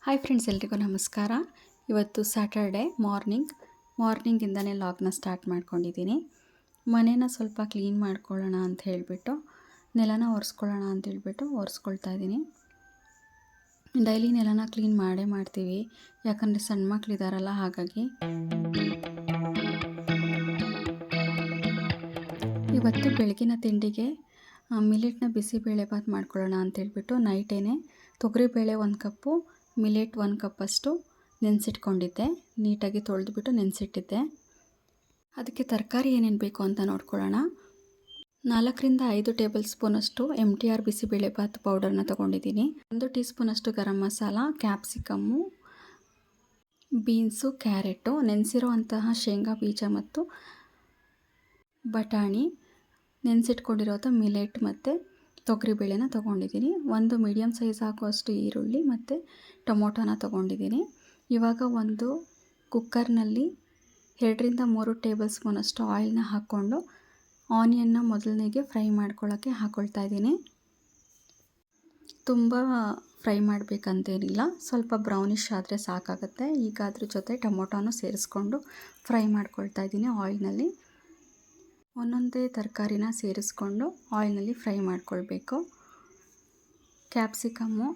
Hi friends, ಎಲ್ರಿಗೂ ನಮಸ್ಕಾರ. ಇವತ್ತು ಸ್ಯಾಟರ್ಡೆ ಮಾರ್ನಿಂಗಿಂದನೇ ಲಾಗ್ನ ಸ್ಟಾರ್ಟ್ ಮಾಡ್ಕೊಂಡಿದ್ದೀನಿ. ಮನೇನ ಸ್ವಲ್ಪ ಕ್ಲೀನ್ ಮಾಡ್ಕೊಳ್ಳೋಣ ಅಂತ ಹೇಳಿಬಿಟ್ಟು, ನೆಲನ ಒರೆಸ್ಕೊಳ್ಳೋಣ ಅಂತ ಹೇಳ್ಬಿಟ್ಟು ಒರೆಸ್ಕೊಳ್ತಾ ಇದ್ದೀನಿ. ಡೈಲಿ ನೆಲನ ಕ್ಲೀನ್ ಮಾಡೇ ಮಾಡ್ತೀವಿ, ಯಾಕಂದರೆ ಸಣ್ಣ ಮಕ್ಕಳಿದಾರಲ್ಲ, ಹಾಗಾಗಿ. ಇವತ್ತು ಬೆಳಗಿನ ತಿಂಡಿಗೆ ಮಿಲೆಟ್ನ ಬಿಸಿಬೇಳೆಭಾತ್ ಮಾಡ್ಕೊಳ್ಳೋಣ ಅಂತ ಹೇಳ್ಬಿಟ್ಟು ನೈಟೇನೆ ತೊಗರಿಬೇಳೆ 1 ಕಪ್ಪು, ಮಿಲೆಟ್ 1 ಕಪ್ಪಷ್ಟು ನೆನೆಸಿಟ್ಕೊಂಡಿದ್ದೆ. ನೀಟಾಗಿ ತೊಳೆದುಬಿಟ್ಟು ನೆನೆಸಿಟ್ಟಿದ್ದೆ. ಅದಕ್ಕೆ ತರಕಾರಿ ಏನೇನು ಬೇಕು ಅಂತ ನೋಡ್ಕೊಳ್ಳೋಣ. 4ರಿಂದ 5 ಟೇಬಲ್ ಸ್ಪೂನಷ್ಟು MTR ಬಿಸಿಬೇಳೆಭಾತ್ ಪೌಡರ್ನ ತೊಗೊಂಡಿದ್ದೀನಿ. 1 ಟೀ ಸ್ಪೂನಷ್ಟು garam masala, capsicum, beans, carrot, ನೆನೆಸಿರೋ ಅಂತಹ ಶೇಂಗಾ ಬೀಜ ಮತ್ತು ಬಟಾಣಿ, ನೆನೆಸಿಟ್ಕೊಂಡಿರೋಂಥ ಮಿಲೆಟ್ ಮತ್ತು ತೊಗರಿಬೇಳೆನ ತೊಗೊಂಡಿದ್ದೀನಿ. 1 ಮೀಡಿಯಮ್ ಸೈಜ್ ಹಾಕುವಷ್ಟು ಈರುಳ್ಳಿ ಮತ್ತು ಟೊಮೊಟೊನ ತೊಗೊಂಡಿದ್ದೀನಿ. ಇವಾಗ ಒಂದು ಕುಕ್ಕರ್ನಲ್ಲಿ 2ರಿಂದ 3 ಟೇಬಲ್ ಸ್ಪೂನಷ್ಟು ಆಯಿಲ್ನ ಹಾಕ್ಕೊಂಡು ಆನಿಯನ್ನ ಮೊದಲನೇಗೆ ಫ್ರೈ ಮಾಡ್ಕೊಳ್ಳೋಕ್ಕೆ ಹಾಕ್ಕೊಳ್ತಾ ಇದ್ದೀನಿ. ತುಂಬ ಫ್ರೈ ಮಾಡಬೇಕಂತೇನಿಲ್ಲ, ಸ್ವಲ್ಪ ಬ್ರೌನಿಷ್ ಆದರೆ ಸಾಕಾಗುತ್ತೆ. ಈಗ ಅದ್ರ ಜೊತೆ ಟೊಮೊಟೊನೂ ಸೇರಿಸ್ಕೊಂಡು ಫ್ರೈ ಮಾಡ್ಕೊಳ್ತಾ ಇದ್ದೀನಿ ಆಯಿಲ್ನಲ್ಲಿ. ಒಂದೊಂದೇ ತರಕಾರಿನ ಸೇರಿಸ್ಕೊಂಡು ಆಯಿಲ್ನಲ್ಲಿ ಫ್ರೈ ಮಾಡ್ಕೊಳ್ಬೇಕು. ಕ್ಯಾಪ್ಸಿಕಮ್ಮು,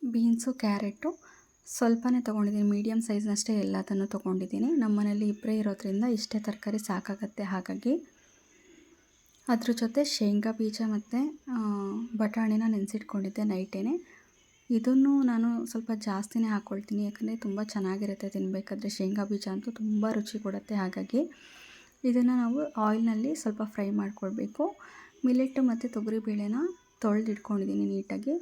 ಬೀನ್ಸು, ಕ್ಯಾರೆಟು ಸ್ವಲ್ಪನೇ ತೊಗೊಂಡಿದ್ದೀನಿ. ಮೀಡಿಯಮ್ ಸೈಜ್ನಷ್ಟೇ ಎಲ್ಲದನ್ನು ತೊಗೊಂಡಿದ್ದೀನಿ. ನಮ್ಮ ಮನೇಲಿ ಇಬ್ಬರೇ ಇರೋದ್ರಿಂದ ಇಷ್ಟೇ ತರಕಾರಿ ಸಾಕಾಗತ್ತೆ. ಹಾಗಾಗಿ ಅದ್ರ ಜೊತೆ ಶೇಂಗಾ ಬೀಜ ಮತ್ತು ಬಟಾಣಿನ ನೆನೆಸಿಟ್ಕೊಂಡಿದ್ದೆ ನೈಟೇನೆ. ಇದನ್ನು ನಾನು ಸ್ವಲ್ಪ ಜಾಸ್ತಿನೇ ಹಾಕ್ಕೊಳ್ತೀನಿ, ಯಾಕಂದರೆ ತುಂಬ ಚೆನ್ನಾಗಿರುತ್ತೆ ತಿನ್ನಬೇಕಾದ್ರೆ. ಶೇಂಗಾ ಬೀಜ ಅಂತೂ ತುಂಬ ರುಚಿ ಕೊಡುತ್ತೆ. ಹಾಗಾಗಿ ಇದನ್ನು ನಾವು ಆಯಿಲ್ನಲ್ಲಿ ಸ್ವಲ್ಪ ಫ್ರೈ ಮಾಡ್ಕೊಳ್ಬೇಕು. ಮಿಲೆಟ್ಟು ಮತ್ತು ತೊಗರಿಬೇಳೆನ ತೊಳೆದಿಟ್ಕೊಂಡಿದ್ದೀನಿ ನೀಟಾಗಿ.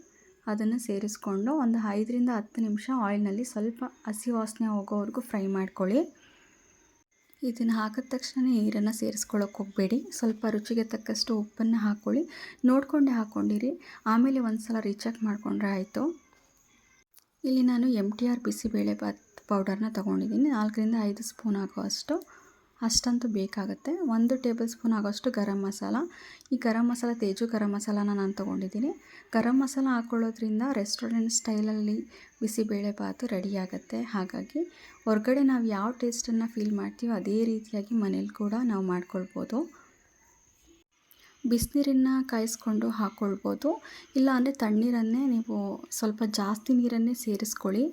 ಅದನ್ನು ಸೇರಿಸ್ಕೊಂಡು ಒಂದು 5ರಿಂದ 10 ನಿಮಿಷ ಆಯಿಲ್ನಲ್ಲಿ ಸ್ವಲ್ಪ ಹಸಿ ವಾಸನೆ ಹೋಗೋವರೆಗೂ ಫ್ರೈ ಮಾಡ್ಕೊಳ್ಳಿ. ಇದನ್ನು ಹಾಕಿದ ತಕ್ಷಣ ನೀರನ್ನು ಸೇರಿಸ್ಕೊಳ್ಳೋಕೆ ಹೋಗಬೇಡಿ. ಸ್ವಲ್ಪ ರುಚಿಗೆ ತಕ್ಕಷ್ಟು ಉಪ್ಪನ್ನು ಹಾಕ್ಕೊಳ್ಳಿ. ನೋಡಿಕೊಂಡೇ ಹಾಕ್ಕೊಂಡಿರಿ, ಆಮೇಲೆ ಒಂದು ಸಲ ರೀಚೆಕ್ ಮಾಡಿಕೊಂಡ್ರೆ ಆಯಿತು. ಇಲ್ಲಿ ನಾನು MTR ಬಿಸಿಬೇಳೆಭಾತ್ ಪೌಡರ್ನ ತೊಗೊಂಡಿದ್ದೀನಿ. 4ರಿಂದ 5 ಸ್ಪೂನ್ ಆಗುವಷ್ಟು, ಅಷ್ಟಂತೂ ಬೇಕಾಗುತ್ತೆ. 1 ಟೇಬಲ್ ಸ್ಪೂನ್ ಆಗೋಷ್ಟು ಗರಂ ಮಸಾಲ. ಈ ಗರಂ ಮಸಾಲ ತೇಜು ಗರಂ ಮಸಾಲಾನ ನಾನು ತೊಗೊಂಡಿದ್ದೀನಿ. ಗರಂ ಮಸಾಲ ಹಾಕ್ಕೊಳ್ಳೋದ್ರಿಂದ ರೆಸ್ಟೋರೆಂಟ್ ಸ್ಟೈಲಲ್ಲಿ ಬಿಸಿಬೇಳೆಭಾತು ರೆಡಿಯಾಗುತ್ತೆ. ಹಾಗಾಗಿ ಹೊರಗಡೆ ನಾವು ಯಾವ ಟೇಸ್ಟನ್ನು ಫೀಲ್ ಮಾಡ್ತೀವೋ ಅದೇ ರೀತಿಯಾಗಿ ಮನೇಲಿ ಕೂಡ ನಾವು ಮಾಡ್ಕೊಳ್ಬೋದು. ಬಿಸಿನೀರನ್ನು ಕಾಯಿಸ್ಕೊಂಡು ಹಾಕ್ಕೊಳ್ಬೋದು, ಇಲ್ಲ ಅಂದರೆ ತಣ್ಣೀರನ್ನೇ ನೀವು ಸ್ವಲ್ಪ ಜಾಸ್ತಿ ನೀರನ್ನೇ ಸೇರಿಸ್ಕೊಳ್ಳಿ.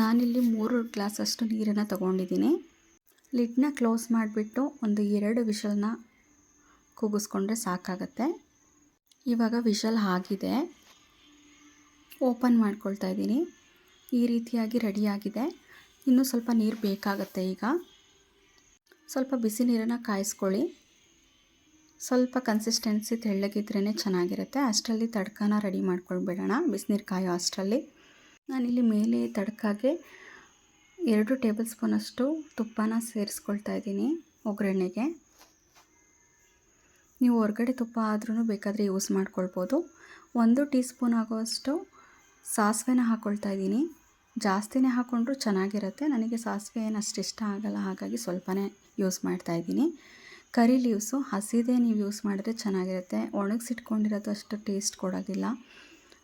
ನಾನಿಲ್ಲಿ 3 ಗ್ಲಾಸಷ್ಟು ನೀರನ್ನು ತೊಗೊಂಡಿದ್ದೀನಿ. ಲಿಡ್ನ ಕ್ಲೋಸ್ ಮಾಡಿಬಿಟ್ಟು ಒಂದು 2 ವಿಷಲ್ನ ಕೂಗಿಸ್ಕೊಂಡ್ರೆ ಸಾಕಾಗತ್ತೆ. ಇವಾಗ ವಿಷಲ್ ಆಗಿದೆ, ಓಪನ್ ಮಾಡ್ಕೊಳ್ತಾ ಇದ್ದೀನಿ. ಈ ರೀತಿಯಾಗಿ ರೆಡಿಯಾಗಿದೆ. ಇನ್ನೂ ಸ್ವಲ್ಪ ನೀರು ಬೇಕಾಗುತ್ತೆ. ಈಗ ಸ್ವಲ್ಪ ಬಿಸಿ ನೀರನ್ನು ಕಾಯಿಸ್ಕೊಳ್ಳಿ. ಸ್ವಲ್ಪ ಕನ್ಸಿಸ್ಟೆನ್ಸಿ ತೆಳ್ಳಗಿದ್ರೇ ಚೆನ್ನಾಗಿರುತ್ತೆ. ಅಷ್ಟರಲ್ಲಿ ತಡ್ಕನ ರೆಡಿ ಮಾಡ್ಕೊಳ್ಬೇಡೋಣ, ಬಿಸಿನೀರು ಕಾಯೋ ಅಷ್ಟರಲ್ಲಿ. ನಾನಿಲ್ಲಿ ಮೇಲೆ ತಡ್ಕಾಗೆ 2 ಟೇಬಲ್ ಸ್ಪೂನಷ್ಟು ತುಪ್ಪನ ಸೇರಿಸ್ಕೊಳ್ತಾ ಇದ್ದೀನಿ ಒಗ್ಗರಣೆಗೆ. ನೀವು ಹೊರಗಡೆ ತುಪ್ಪ ಆದ್ರೂ ಬೇಕಾದರೆ ಯೂಸ್ ಮಾಡ್ಕೊಳ್ಬೋದು. 1 ಟೀ ಸ್ಪೂನ್ ಆಗುವಷ್ಟು ಸಾಸಿವೆನ ಹಾಕ್ಕೊಳ್ತಾ ಇದ್ದೀನಿ. ಜಾಸ್ತಿನೇ ಹಾಕ್ಕೊಂಡ್ರೂ ಚೆನ್ನಾಗಿರುತ್ತೆ. ನನಗೆ ಸಾಸಿವೆ ಏನು ಅಷ್ಟು ಇಷ್ಟ ಆಗಲ್ಲ, ಹಾಗಾಗಿ ಸ್ವಲ್ಪನೇ ಯೂಸ್ ಮಾಡ್ತಾ ಇದ್ದೀನಿ. ಕರಿ ಲೀವ್ಸು ಹಸಿದೇ ನೀವು ಯೂಸ್ ಮಾಡಿದ್ರೆ ಚೆನ್ನಾಗಿರುತ್ತೆ. ಒಣಗಿಸಿಟ್ಕೊಂಡಿರೋದು ಅಷ್ಟು ಟೇಸ್ಟ್ ಕೊಡೋದಿಲ್ಲ.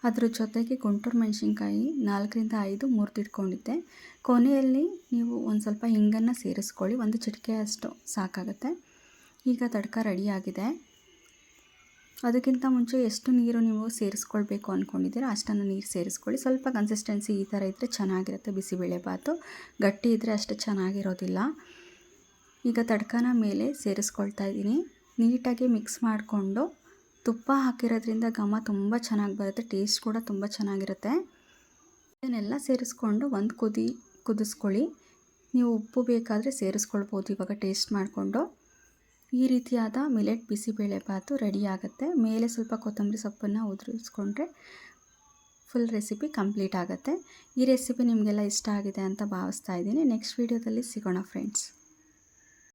ಅದ್ರ ಜೊತೆಗೆ ಗುಂಟೂರು ಮೆಣಸಿನ್ಕಾಯಿ 4ರಿಂದ 5 ಮುರಿದಿಟ್ಕೊಂಡಿದ್ದೆ. ಕೊನೆಯಲ್ಲಿ ನೀವು ಒಂದು ಸ್ವಲ್ಪ ಹಿಂಗನ್ನು ಸೇರಿಸ್ಕೊಳ್ಳಿ, 1 ಚಿಟಿಕೆಯಷ್ಟು ಸಾಕಾಗುತ್ತೆ. ಈಗ ತಡ್ಕ ರೆಡಿಯಾಗಿದೆ. ಅದಕ್ಕಿಂತ ಮುಂಚೆ ಎಷ್ಟು ನೀರು ನೀವು ಸೇರಿಸ್ಕೊಳ್ಬೇಕು ಅಂದ್ಕೊಂಡಿದ್ದೀರ ಅಷ್ಟನ್ನು ನೀರು ಸೇರಿಸ್ಕೊಳ್ಳಿ. ಸ್ವಲ್ಪ ಕನ್ಸಿಸ್ಟೆನ್ಸಿ ಈ ಥರ ಇದ್ದರೆ ಚೆನ್ನಾಗಿರುತ್ತೆ ಬಿಸಿಬೇಳೆಭಾತು. ಗಟ್ಟಿ ಇದ್ದರೆ ಅಷ್ಟು ಚೆನ್ನಾಗಿರೋದಿಲ್ಲ. ಈಗ ತಡ್ಕನ ಮೇಲೆ ಸೇರಿಸ್ಕೊಳ್ತಾ ಇದ್ದೀನಿ. ನೀಟಾಗಿ ಮಿಕ್ಸ್ ಮಾಡಿಕೊಂಡು, ತುಪ್ಪ ಹಾಕಿರೋದ್ರಿಂದ ಘಮ ತುಂಬ ಚೆನ್ನಾಗಿ ಬರುತ್ತೆ, ಟೇಸ್ಟ್ ಕೂಡ ತುಂಬ ಚೆನ್ನಾಗಿರುತ್ತೆ. ಇದನ್ನೆಲ್ಲ ಸೇರಿಸ್ಕೊಂಡು ಒಂದು ಕುದಿಸ್ಕೊಳ್ಳಿ. ನೀವು ಉಪ್ಪು ಬೇಕಾದರೆ ಸೇರಿಸ್ಕೊಳ್ಬೋದು ಇವಾಗ ಟೇಸ್ಟ್ ಮಾಡಿಕೊಂಡು. ಈ ರೀತಿಯಾದ ಮಿಲೆಟ್ ಬಿಸಿಬೇಳೆಭಾತು ರೆಡಿ ಆಗುತ್ತೆ. ಮೇಲೆ ಸ್ವಲ್ಪ ಕೊತ್ತಂಬರಿ ಸೊಪ್ಪನ್ನು ಉದುರಿಸ್ಕೊಂಡ್ರೆ ಫುಲ್ ರೆಸಿಪಿ ಕಂಪ್ಲೀಟ್ ಆಗುತ್ತೆ. ಈ ರೆಸಿಪಿ ನಿಮಗೆಲ್ಲ ಇಷ್ಟ ಆಗಿದೆ ಅಂತ ಭಾವಿಸ್ತಾ ಇದ್ದೀನಿ. ನೆಕ್ಸ್ಟ್ ವೀಡಿಯೋದಲ್ಲಿ ಸಿಗೋಣ ಫ್ರೆಂಡ್ಸ್.